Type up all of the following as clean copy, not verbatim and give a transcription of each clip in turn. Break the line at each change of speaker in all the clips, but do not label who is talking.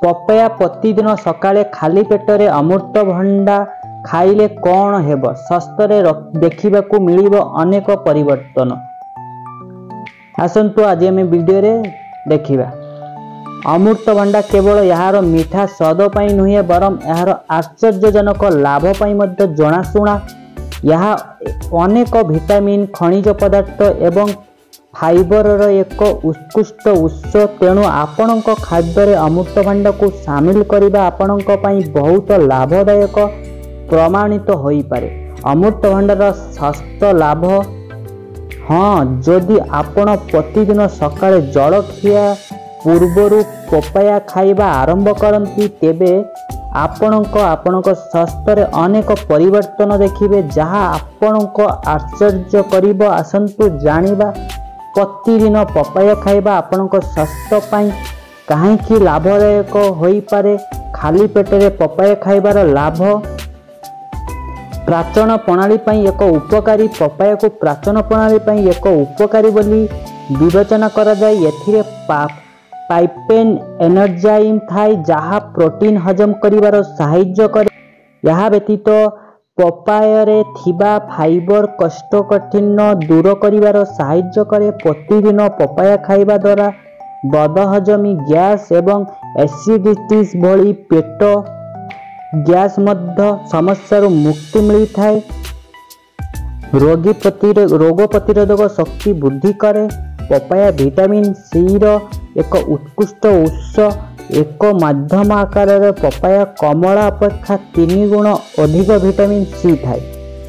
Papaya प्रतिदिन सकाळे खाली पेटरे अमृतभंडा खाइले कौन हेब स्वास्थ्य देखा मिलिब अनेक परिवर्तन। आसंतु आज आम वीडियो रे देखिबा। अमृतभंडा केवल यार मीठा स्वाद पाई नुहे बरम यार आश्चर्यजनक लाभ पाई मध्य जनाशुना। यह अनेक विटामिन खनिज पदार्थ एवं फाइबर एक उत्कृष्ट उत्स। तेणु आपण खाद्य अमृतभंडा को सामिल करने आपण बहुत लाभदायक प्रमाणित हो पारे। अमृतभंडार स्वास्थ्य लाभ हाँ, जदि आपण प्रतिदिन सकाळे जलखिया पूर्वर पपाया खाइबा आरंभ करती तेबे आपणक स्वास्थ्य अनेक परिवर्तन देखिबे जहाँ आपणक आश्चर्य करिबो। आसंतु जानिबा प्रतिदिन पपाया खाइबा आपणक स्वास्थ्य पाई काहेकि लाभदायक होई पारे। खाली पेटरे पपाया खाइबार लाभ प्राचन प्रणाली पाई एक उपकारी। पपाया को प्राचन प्रणाली पाई एक उपकारी बोली विवेचना करा जाय। एथिरे पाइपेन एनर्जाइम थाई जहाँ प्रोटीन हजम करिवार सहाय्य करे। यह व्यतीत पपायरे थिबा फाइबर कोष्ठकाठिन्य दूर करिवार सहाय्य करे। प्रतिदिन पपाया खाइबा द्वारा बदहजमी गैस एवं एसिडिटीज भली पेट गैस मध्य समस्या मुक्ति मिलता है। रोग प्रतिरोधक शक्ति वृद्धि करे। पपाया विटामिन सी रो एक उत्कृष्ट उत्स। एक मध्यम आकार पपाया कमला अपेक्षा 3 गुण अधिक विटामिन सी थाए।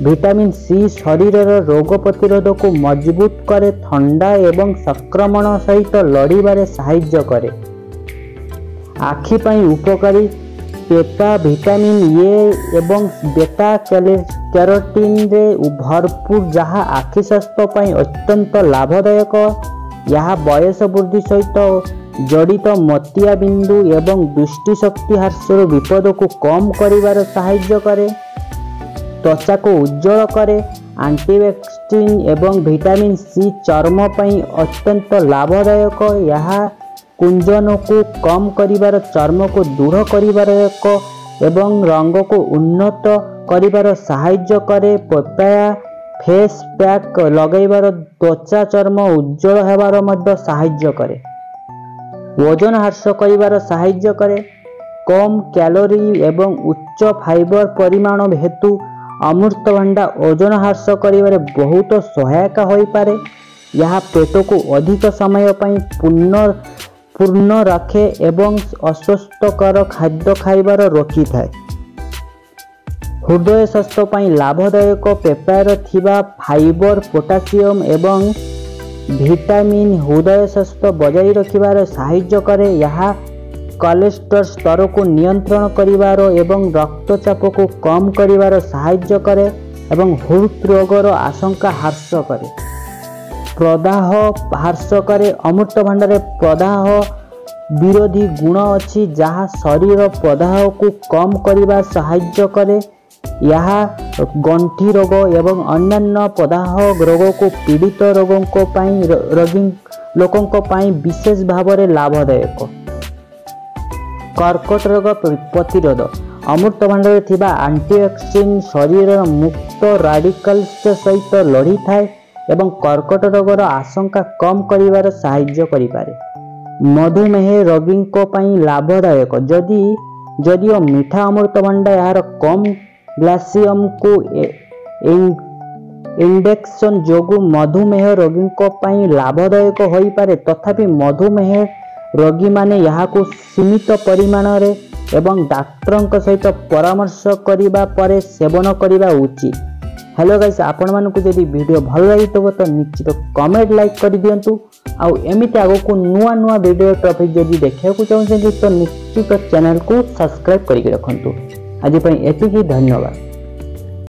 विटामिन सी शरीर रोग प्रतिरोध को मजबूत करे। ठंडा एवं संक्रमण सहित लड़िबारे सहाय्य करे। आखि पाई उपकारी पेटा विटामिन ए एवं बेटा कैरोटीन रे भरपूर जहाँ आखि स्वास्थ्य पाई अत्यंत लाभदायक। यह वयस वृद्धि सहित जड़ित मोतिया बिंदु एवं दृष्टि शक्ति ह्रासर विपद को कम करिवार सहाय्य करे। त्वचा को उज्जवल करे। एंटीऑक्सीडेंट एवं विटामिन सी चर्म पाई अत्यंत लाभदायक। यह कुंजन को कम करिवार चर्म को दूर करिवार एवं रंग को उन्नत करिवार सहाय्य करे। पपाया फेस पैक लगैबार त्वचा चर्म उज्जवल हेबार मध्य सहाय्य करे। वजन ह्रास करिवार सहाय्य करे। कम कैलोरी एवं उच्च फाइबर परिमाण हेतु अमृतभंडा वजन ह्रास करिवारे बहुत सहायक होई पारे। यह पेट को अधिक समय पई पूर्ण रखे एवं अस्वस्थकर खाद्य खाइबार रोकी थाए। हृदय स्वास्थ्य पाई लाभदायक। पेपायर थिबा फाइबर पोटासियम एवं विटामिन हृदय स्वास्थ्य बजाई रखिबार सहाय्य करे। यह कोलेस्ट्रॉल स्तर को नियंत्रण करिवार एवं रक्तचाप को कम करिवार सहाय्य करे एवं हृदरोगर आशंका ह्रास करे। प्रदाह ह्रास करे। अमृतभंडारे प्रदाह विरोधी गुण अच्छी जहाँ शरीर प्रदाह को कम करिबा सहाय्य करे। यह गंठी रोग एवं अन्यान्य प्रदाह रोग को पीड़ित रोगी लोकों पाई विशेष भाव में लाभदायक। कर्कट रोग प्रतिरोध अमृतभंडारे थिबा एंटीऑक्सीडेंट शरीर मुक्त राडिकल्स सहित लड़ी थाए एवं कर्कट रोगर आशंका कम करिवार सहाय्य करिपारे। मधुमेह रोगी पाई लाभदायक। जदिओ मीठा अमृतभंडा यार कम ग्लासियम को इंडेक्सन जोगु मधुमेह रोगी पाई लाभदायक होई पारे। तथापि मधुमेह रोगी माने यहाँ को सीमित परिमाण रे एवं डॉक्टर सहित परामर्श करिबा परे सेवन करिबा उचित। हेलो गाइस, आपण मानकु जदि वीडियो भल लगी तो निश्चित कमेंट लाइक कर दियंतु। आउ एमिति आगो को नुआ वीडियो टॉपिक जदि देखा चाहते तो निश्चित चैनल को सब्सक्राइब करके रखंतु। आज एतिकी धन्यवाद।